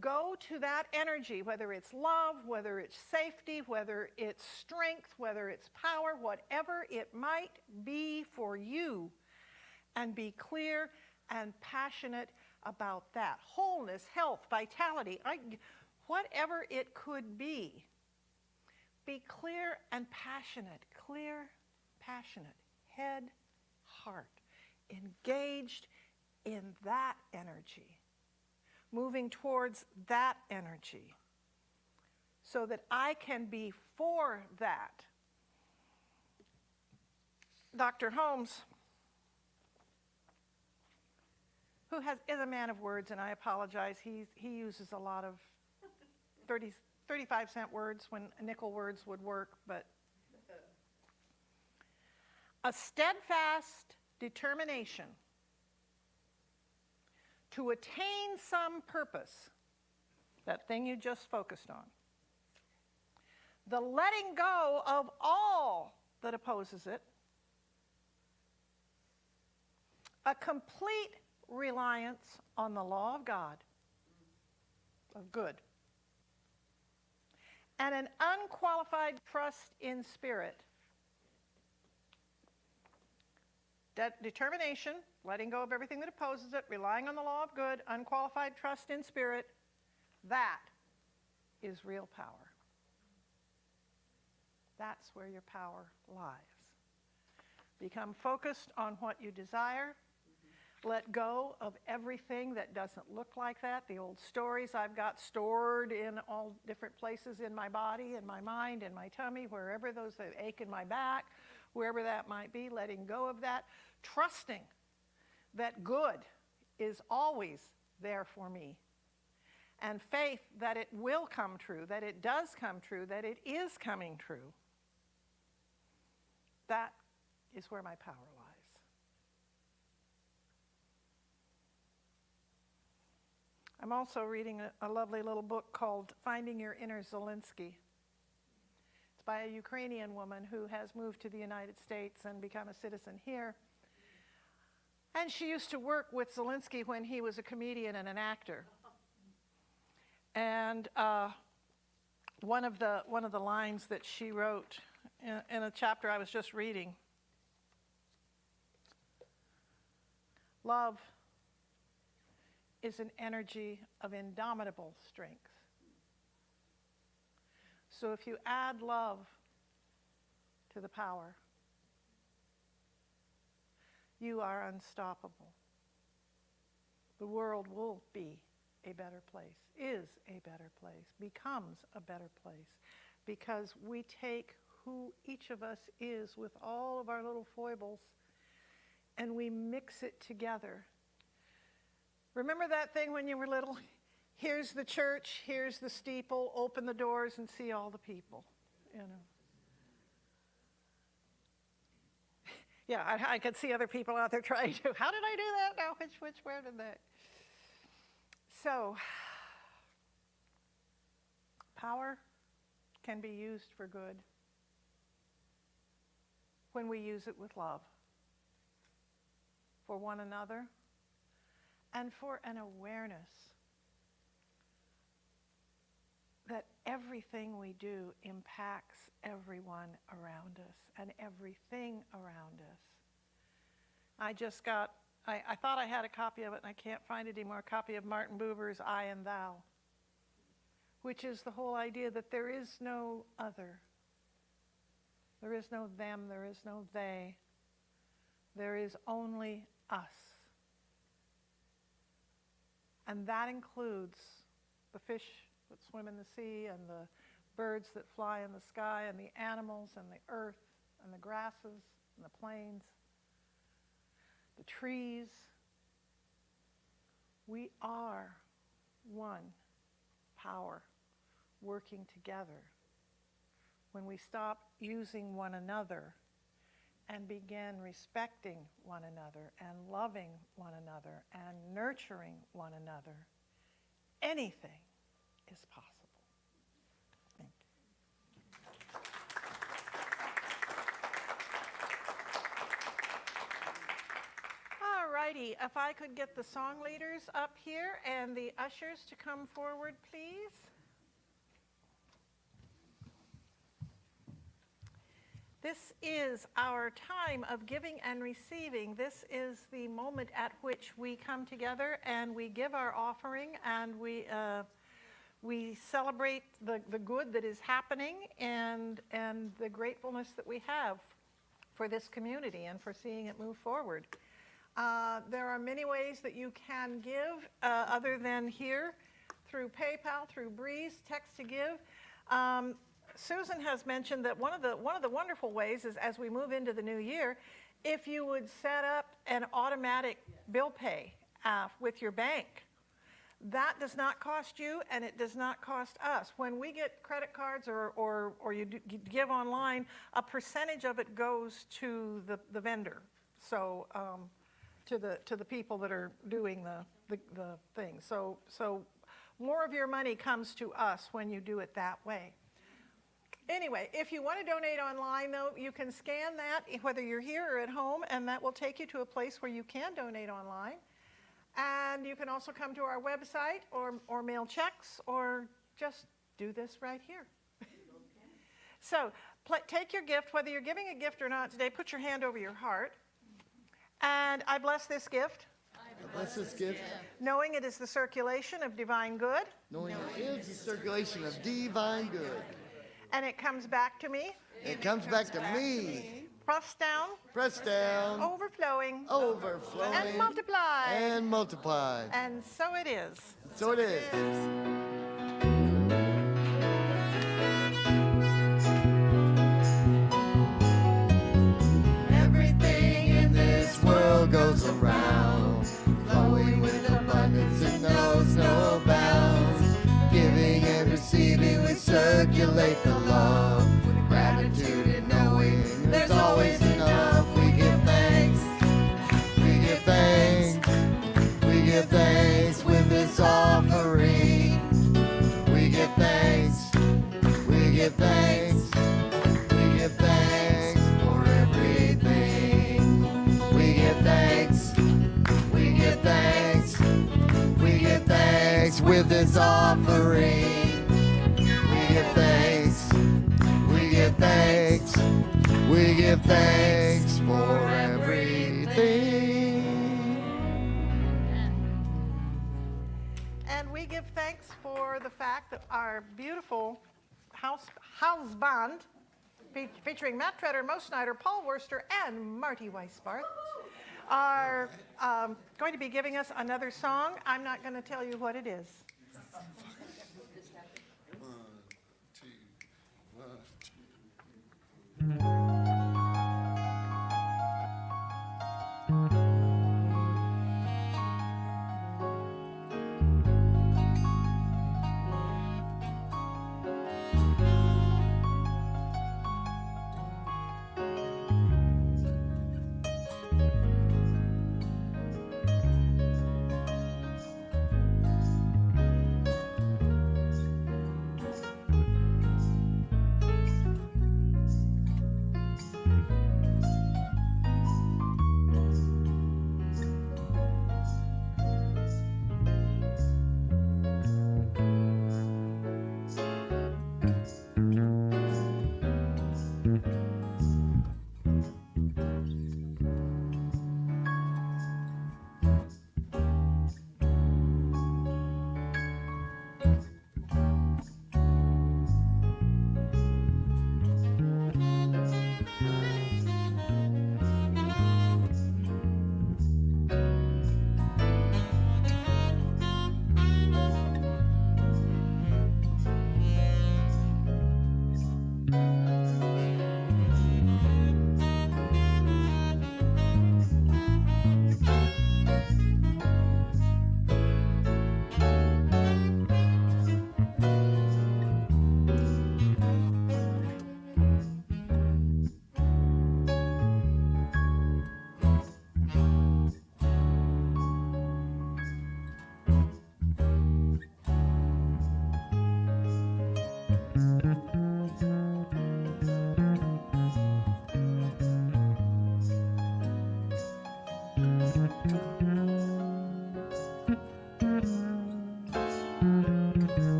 Go to that energy, whether it's love, whether it's safety, whether it's strength, whether it's power, whatever it might be for you, and be clear and passionate about that. Wholeness, health, vitality, whatever it could be. Be clear and passionate. Clear, passionate. Head, heart. Engaged in that energy. Moving towards that energy. So that I can be for that. Dr. Holmes, who is a man of words, and I apologize, he uses a lot of 35-cent words when nickel words would work, but a steadfast determination to attain some purpose, that thing you just focused on, the letting go of all that opposes it, a complete reliance on the law of God, of good, and an unqualified trust in spirit. Determination, letting go of everything that opposes it, relying on the law of good, unqualified trust in spirit, that is real power. That's where your power lies. Become focused on what you desire. Let go of everything that doesn't look like that. The old stories I've got stored in all different places in my body, in my mind, in my tummy, wherever those that ache in my back, wherever that might be, letting go of that. Trusting that good is always there for me. And faith that it will come true, that it does come true, that it is coming true. That is where my power lies. I'm also reading a lovely little book called Finding Your Inner Zelensky. It's by a Ukrainian woman who has moved to the United States and become a citizen here. And she used to work with Zelensky when he was a comedian and an actor. And one of the lines that she wrote in a chapter I was just reading, love is an energy of indomitable strength. So if you add love to the power, you are unstoppable. The world will be a better place, is a better place, becomes a better place, because we take who each of us is with all of our little foibles and we mix it together. Remember that thing when you were little? Here's the church, here's the steeple, open the doors and see all the people, you know. Yeah, I could see other people out there trying to, how did I do that now? Where did that? So, power can be used for good when we use it with love for one another and for an awareness that everything we do impacts everyone around us and everything around us. I thought I had a copy of it and I can't find it anymore, a copy of Martin Buber's I and Thou, which is the whole idea that there is no other. There is no them, there is no they. There is only us. And that includes the fish that swim in the sea and the birds that fly in the sky and the animals and the earth and the grasses and the plains, the trees. We are one power working together when we stop using one another and begin respecting one another and loving one another and nurturing one another. Anything is possible. Thank you. All righty. if I could get the song leaders up here and the ushers to come forward, please. This is our time of giving and receiving. This is the moment at which we come together and we give our offering, and we celebrate the good that is happening and the gratefulness that we have for this community and for seeing it move forward. There are many ways that you can give other than here, through PayPal, through Breeze, text to give. Susan has mentioned that one of the wonderful ways is, as we move into the new year, if you would set up an automatic bill pay with your bank. That does not cost you, and it does not cost us. When we get credit cards or you give online, a percentage of it goes to the vendor. So to the people that are doing the thing. So more of your money comes to us when you do it that way. Anyway, if you want to donate online, though, you can scan that, whether you're here or at home, and that will take you to a place where you can donate online. And you can also come to our website or mail checks or just do this right here. So take your gift, whether you're giving a gift or not today, put your hand over your heart. And I bless this gift. I bless this gift, Knowing it is the circulation of divine good. knowing it is the circulation of divine good. And it comes back to me, It comes back to me, pressed down, pressed down, overflowing, overflowing, and multiplied. and multiplied. And so it is. So it is. Everything in this world goes around, flowing with abundance and knows no bounds. Giving and receiving, we circulate the love with gratitude and knowing there's always enough. We give thanks, we give thanks, we give thanks with this offering. We give thanks, we give thanks, we give thanks for everything. We give thanks, we give thanks, we give thanks with this offering. We give thanks, we give thanks, we give thanks for everything. And we give thanks for the fact that our beautiful house band, featuring Matt Treader, Mo Snyder, Paul Worster, and Marty Weisbarth, are going to be giving us another song. I'm not going to tell you what it is.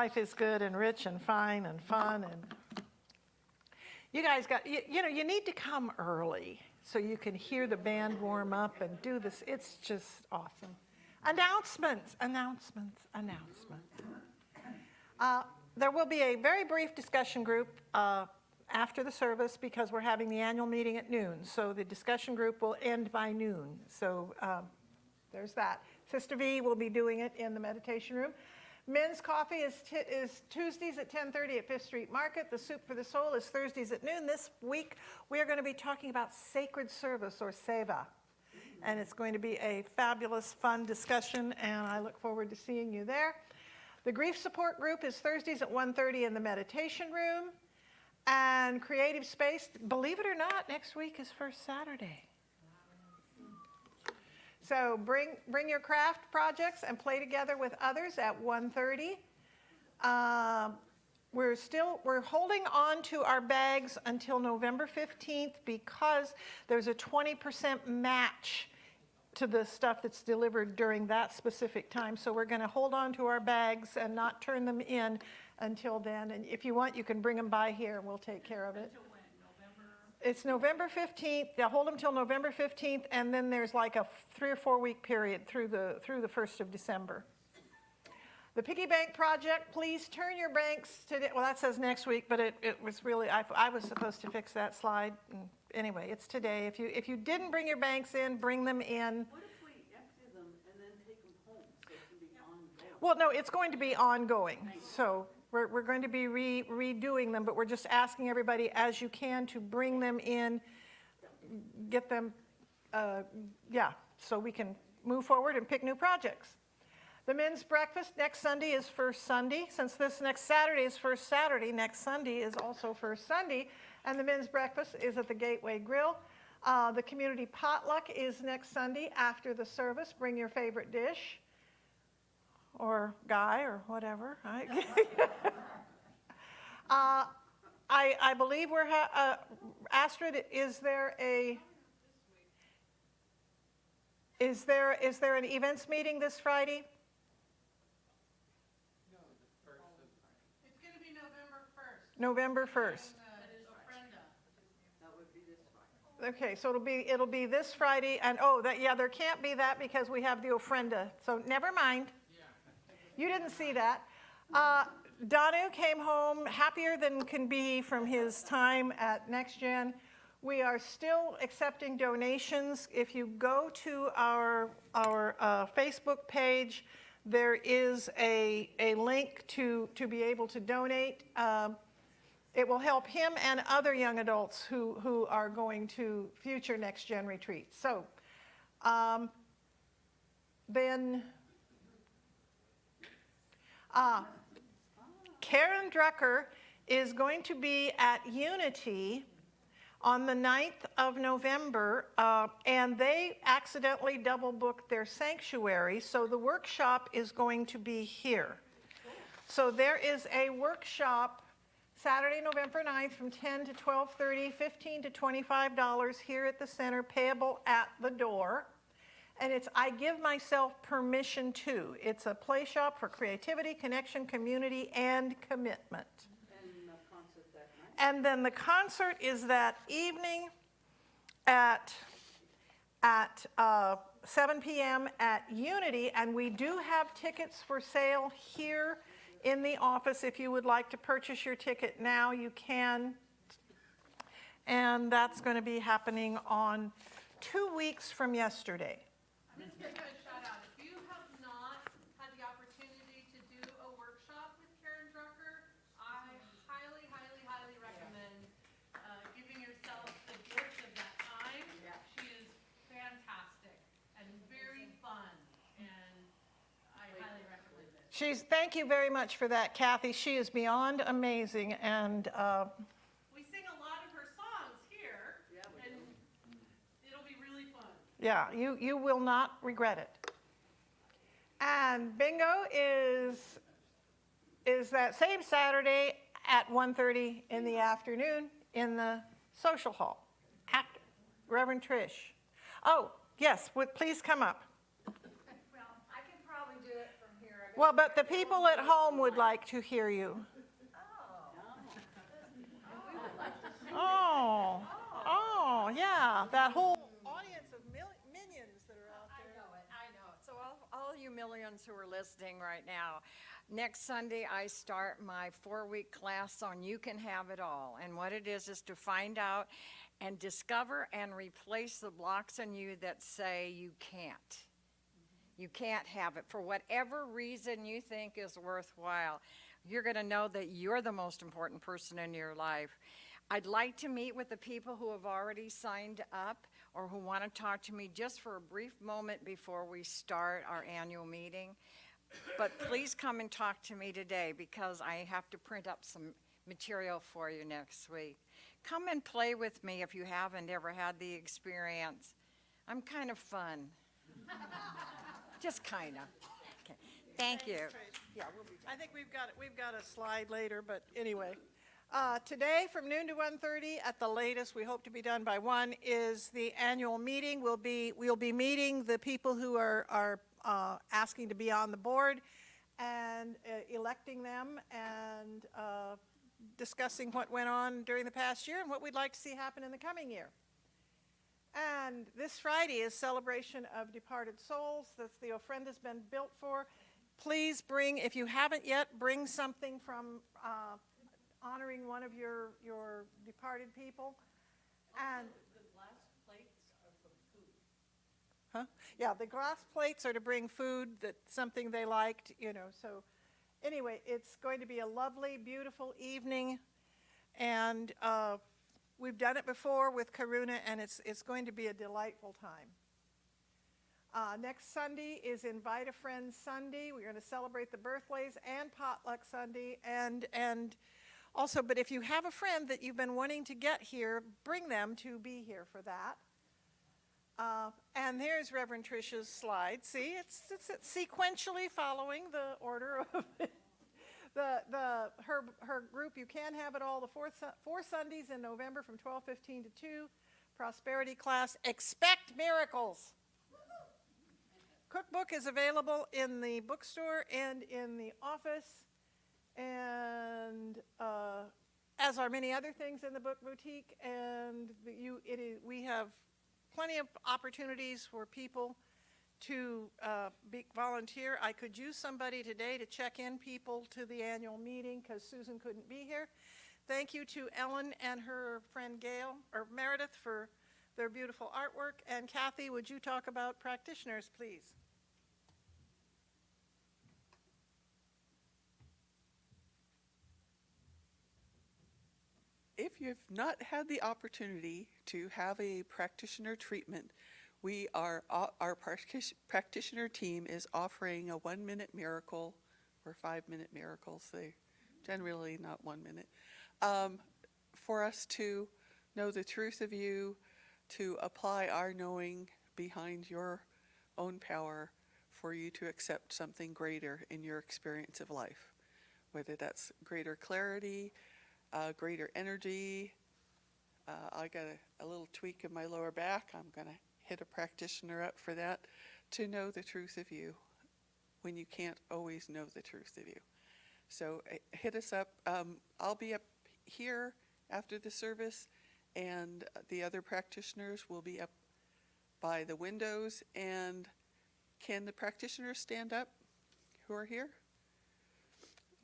life is good and rich and fine and fun. And you guys got, you need to come early so you can hear the band warm up and do this. It's just awesome. Announcements. There will be a very brief discussion group after the service because we're having the annual meeting at noon. So the discussion group will end by noon. So there's that. Sister V will be doing it in the meditation room. Men's coffee is Tuesdays at 10:30 at 5th Street Market. The Soup for the Soul is Thursdays at noon. This week we are going to be talking about sacred service or seva. And it's going to be a fabulous, fun discussion, and I look forward to seeing you there. The grief support group is Thursdays at 1:30 in the meditation room. And creative space, believe it or not, next week is First Saturday. So bring your craft projects and play together with others at 1:30. We're holding on to our bags until November 15th because there's a 20% match to the stuff that's delivered during that specific time. So we're going to hold on to our bags and not turn them in until then. And if you want, you can bring them by here and we'll take care of it. Until when? November? It's November 15th. They'll hold them till November 15th, and then there's like a 3 or 4 week period through the 1st of December. The piggy bank project, please turn your banks today. Well, that says next week, but it was really, I was supposed to fix that slide. Anyway, it's today. If you didn't bring your banks in, bring them in. What if we empty them and then take them home so it can be ongoing? Well, no, it's going to be ongoing. So we're going to be redoing them, but we're just asking everybody as you can to bring them in, get them, so we can move forward and pick new projects. The men's breakfast next Sunday is First Sunday. Since this next Saturday is First Saturday, next Sunday is also First Sunday. And the men's breakfast is at the Gateway Grill. The community potluck is next Sunday after the service. Bring your favorite dish or guy or whatever. I believe we're, Astrid, is there an events meeting this Friday? November 1st. Okay, so it'll be this Friday, and there can't be that because we have the ofrenda. So never mind. You didn't see that. Danu came home happier than can be from his time at NextGen. We are still accepting donations. If you go to our Facebook page, there is a link to be able to donate. It will help him and other young adults who are going to future NextGen retreats. So then Karen Drucker is going to be at Unity on the 9th of November, and they accidentally double booked their sanctuary, so the workshop is going to be here. So there is a workshop Saturday, November 9th from 10 to 12:30, $15 to $25 here at the center, payable at the door. And it's I Give Myself Permission To. It's a play shop for creativity, connection, community, and commitment. And the concert that night? And then the concert is that evening at 7 p.m. at Unity, and we do have tickets for sale here in the office. If you would like to purchase your ticket now, you can. And that's going to be happening on 2 weeks from yesterday. I'm just going to give a shout out. If you have not had the opportunity to do a workshop with Karen Drucker, I highly, highly, highly recommend giving yourself the gift of that time. She is fantastic and very fun, and I highly recommend it. Thank you very much for that, Kathy. She is beyond amazing, and We sing a lot of her songs here, and it'll be really fun. yeah, you will not regret it. And bingo is that same Saturday at 1:30 in the afternoon in the social hall. Reverend Trish. Oh, yes, please come up. Well, I can probably do it from here. I Well, but the people at home would like to hear you. Oh, yeah, that whole audience of minions that are out there. I know. So all you millions who are listening right now, next Sunday I start my 4-week class on You Can Have It All. And what it is to find out and discover and replace the blocks in you that say you can't. You can't have it for whatever reason you think is worthwhile. You're going to know that you're the most important person in your life. I'd like to meet with the people who have already signed up or who want to talk to me just for a brief moment before we start our annual meeting. But please come and talk to me today because I have to print up some material for you next week. Come and play with me if you haven't ever had the experience. I'm kind of fun. Just kind of. Okay. Thank you. Yeah, I think we've got a slide later, but anyway. Today from noon to 1:30 at the latest, we hope to be done by 1, is the annual meeting. We'll be meeting the people who are asking to be on the board and electing them and discussing what went on during the past year and what we'd like to see happen in the coming year. And this Friday is Celebration of Departed Souls. That's the ofrenda's been built for. Please bring, if you haven't yet, bring something from honoring one of your departed people. And the glass plates are for food. Huh? Yeah, the glass plates are to bring food, something they liked, so anyway, it's going to be a lovely, beautiful evening, and we've done it before with Karuna, and it's going to be a delightful time. Next Sunday is Invite a Friend Sunday. We're going to celebrate the birthdays and Potluck Sunday, and also, but if you have a friend that you've been wanting to get here, bring them to be here for that. And there's Reverend Tricia's slide. See, it's sequentially following the order of her group. You Can Have It All, the four Sundays in November from 12:15 to 2. Prosperity class. Expect miracles. Cookbook is available in the bookstore and in the office, and as are many other things in the book boutique. And we have plenty of opportunities for people to volunteer. I could use somebody today to check in people to the annual meeting because Susan couldn't be here. Thank you to Ellen and her friend Meredith for their beautiful artwork. And Kathy, would you talk about practitioners, please? If you've not had the opportunity to have a practitioner treatment, our practitioner team is offering a 1-minute miracle or 5-minute miracles. They're generally not 1 minute. For us to know the truth of you, to apply our knowing behind your own power for you to accept something greater in your experience of life, whether that's greater clarity, greater energy. I got a little tweak in my lower back. I'm going to hit a practitioner up for that, to know the truth of you when you can't always know the truth of you. So hit us up. I'll be up here after the service, and the other practitioners will be up by the windows. And can the practitioners stand up who are here?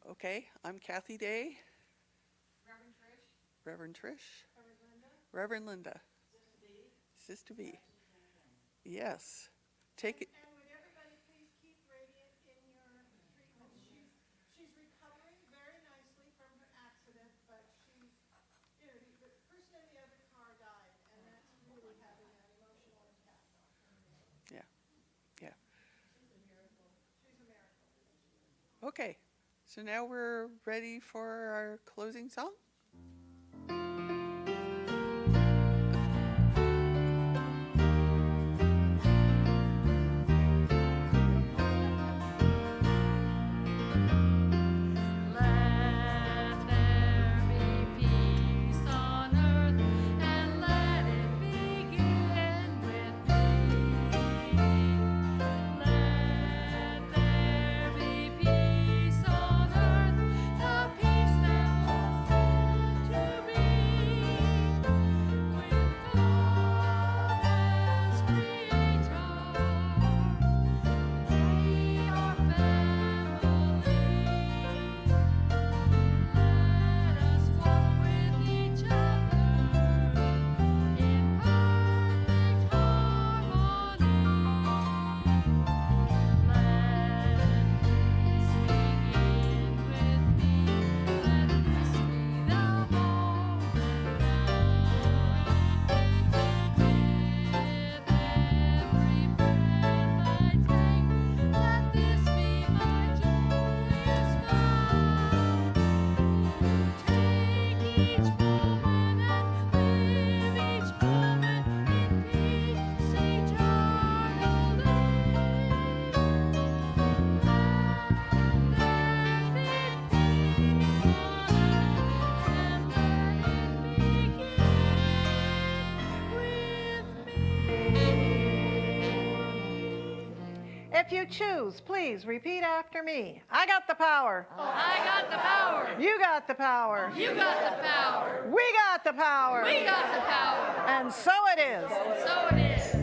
Okay, I'm Kathy Day. Reverend Trish. Reverend Linda. Sister V. Yes. Take it. And would everybody please keep Radiant in your treatment? She's recovering very nicely from her accident, but the person in the other car died, and that's really having an emotional impact on her. Yeah. Yeah. She's a miracle. Okay. So now we're ready for our closing song. Let there be peace. If you choose, please repeat after me. I got the power. I got the power. You got the power. You got the power. We got the power. We got the power. And so it is. So it is.